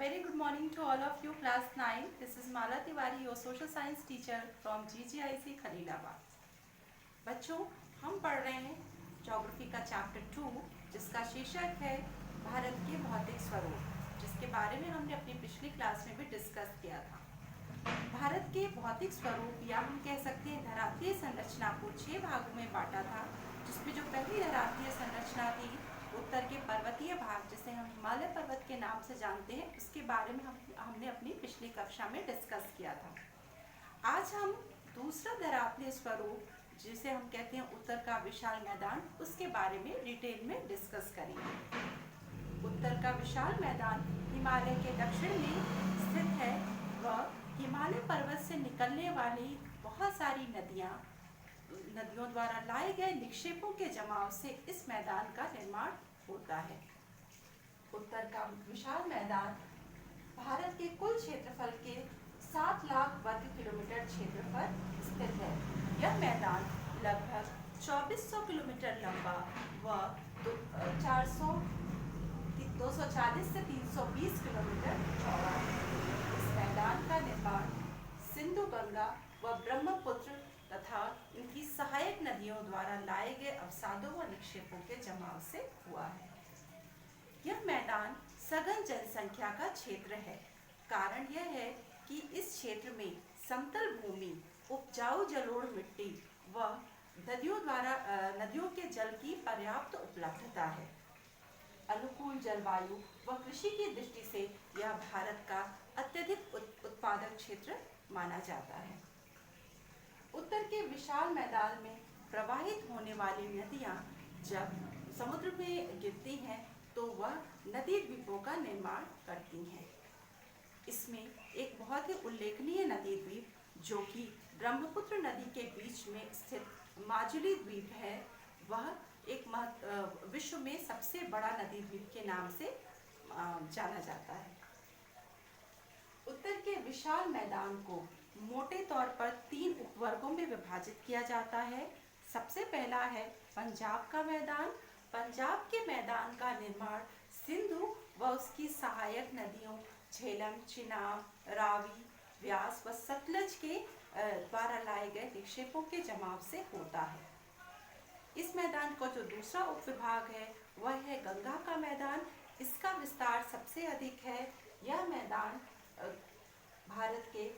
very good morning to all of you, class 9. This is Mala Tiwari, your social science teacher from GGIC Khalilabad. बच्चों, हम पढ़ रहे हैं geography का chapter 2, जिसका शीर्षक है भारत के भौतिक स्वरूप, जिसके बारे में हमने अपनी पिछली क्लास में भी डिस्कस किया था. भारत के भौतिक स्वरूप या हम कह सकते हैं धरातलीय संरचना को 6 भागों में बांटा था, जिसमें जो पहली धरातलीय संरचना थी उत्तर के पर्वतीय भाग, जिसे हम हिमालय पर्वत के नाम से जानते हैं, उसके बारे में हमने अपनी पिछली कक्षा में डिस्कस किया था. आज हम दूसरा धरातलीय स्वरूप, जिसे हम कहते हैं उत्तर का विशाल मैदान, उसके बारे में डिटेल में डिस्कस करेंगे. उत्तर का विशाल मैदान हिमालय के दक्षिण में स्थित है. वह हिमालय पर्वत से निकलने वाली बहुत सारी नदियों द्वारा लाए गए निक्षेपों के जमाव से इस मैदान का निर्माण होता है. उत्तर का विशाल मैदान भारत के कुल क्षेत्रफल के 7 लाख वर्ग किलोमीटर क्षेत्र पर स्थित है. यह मैदान लगभग 2400 किलोमीटर लंबा व 240 से 320 किलोमीटर चौड़ा है. इस मैदान का निर्माण सिंधु, गंगा व ब्रह्मपुत्र तथा इनकी सहायक नदियों द्वारा लाए गए अवसादों व निक्षेपों के जमाव से हुआ है. यह मैदान सघन जनसंख्या का क्षेत्र है. कारण यह है कि इस क्षेत्र में समतल भूमि, उपजाऊ जलोढ़ मिट्टी व नदियों के जल की पर्याप्त उपलब्धता है. अनुकूल जलवायु व कृषि की दृष्टि से यह भारत का अत्यधिक उत्पादक क्षेत्र माना जाता है. उत्तर के विशाल मैदान में प्रवाहित होने वाली नदियां जब समुद्र में गिरती हैं तो वह नदी द्वीपों का निर्माण करती हैं. इसमें एक बहुत ही उल्लेखनीय नदी द्वीप जो कि ब्रह्मपुत्र नदी के बीच में स्थित माजुली द्वीप है, वह एक विश्व में सबसे बड़ा नदी द्वीप के नाम से जाना जाता है. उत्तर के विशाल मैदान को मोटे तौर पर 3 उपवर्गों में विभाजित किया जाता है. सबसे पहला है पंजाब का मैदान. पंजाब के मैदान का निर्माण सिंधु व उसकी सहायक नदियों झेलम, चिनाब, रावी, व्यास व सतलज के द्वारा लाए गए निक्षेपों के जमाव से होता है. इस मैदान का जो दूसरा उपविभाग है वह है गंगा का मैदान. इसका विस्तार सबसे अधिक है. यह मैदान भारत के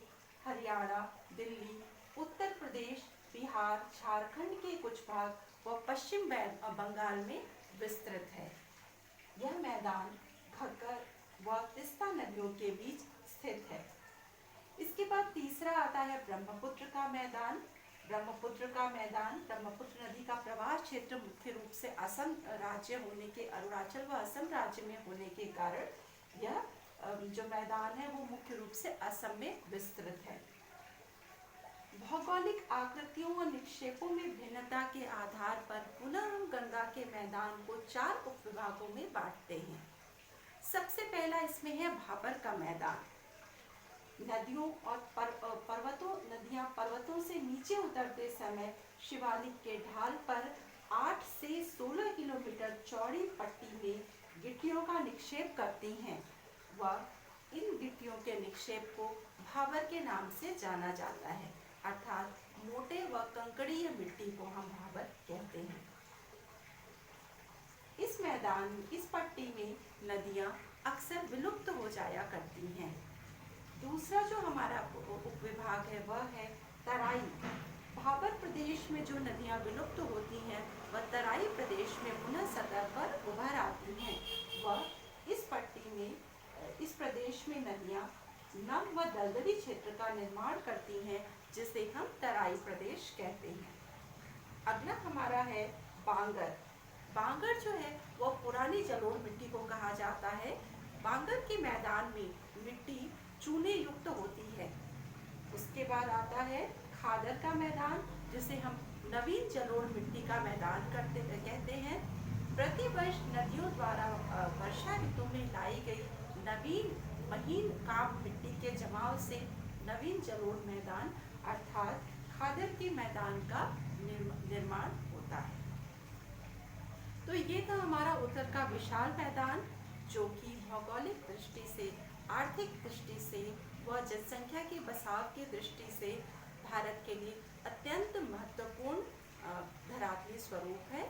हरियाणा, दिल्ली, उत्तर प्रदेश, बिहार, झारखंड के कुछ भाग व पश्चिम बंगाल में विस्तृत है. यह मैदान घग्गर व तिस्ता नदियों के बीच स्थित है. इसके बाद तीसरा आता है ब्रह्मपुत्र का मैदान. ब्रह्मपुत्र नदी का प्रवाह क्षेत्र मुख्य रूप से असम राज्य होने के, अरुणाचल व असम राज्य में होने के कारण यह जो मैदान है वो मुख्य रूप से असम में विस्तृत है. भौगोलिक आकृतियों व निक्षेपों में भिन्नता के आधार पर पुनः हम गंगा के मैदान को 4 उपविभागों में बांटते हैं. सबसे पहला इसमें है भाबर का मैदान. नदियां पर्वतों से नीचे उतरते समय शिवालिक के ढाल पर 8 से 16 किलोमीटर चौड़ी पट्टी में गिट्टियों का निक्षेप करती हैं. वह इन गिट्टियों के निक्षेप को भाबर के नाम से जाना जाता है, अर्थात मोटे व कंकड़ीय मिट्टी को हम भाबर कहते हैं. इस पट्टी में नदियां अक्सर विलुप्त हो जाया करती हैं. दूसरा जो हमारा उपविभाग है वह है तराई. भाबर प्रदेश में जो नदियां विलुप्त होती हैं वह तराई प्रदेश में पुनः सतह पर उभर आती हैं. वह इस प्रदेश में नदियां नम व दलदली क्षेत्र का निर्माण करती हैं, जिसे हम तराई प्रदेश कहते हैं. अगला हमारा है बांगर. बांगर जो है वह पुरानी जलोढ़ मिट्टी को कहा जाता है. बांगर के मैदान में मिट्टी चूने युक्त होती है. उसके बाद आता है खादर का मैदान, जिसे हम नवीन जलोढ़ मिट्टी का मैदान कहते हैं. प्रतिवर्ष नदियों द्वारा वर्षा ऋतु में लाई गई नवीन महीन काम मिट्टी के जमाव से नवीन जलोढ़ मैदान अर्थात खादर के मैदान का निर्माण होता है. तो ये था हमारा उत्तर का विशाल मैदान, जो कि भौगोलिक दृष्टि से, आर्थिक दृष्टि से व जनसंख्या के बसाव की दृष्टि से भारत के लिए अत्यंत महत्वपूर्ण धरातलीय स्वरूप है।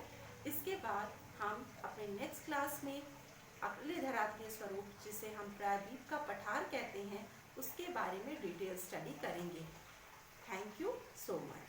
इसके बाद हम अपने नेक्स्ट क्लास में अगले धरातलीय स्वरूप, जिसे हम प्रायद्वीप का पठार कहते हैं, उसके बारे में डिटेल स्टडी करेंगे। Thank you so much.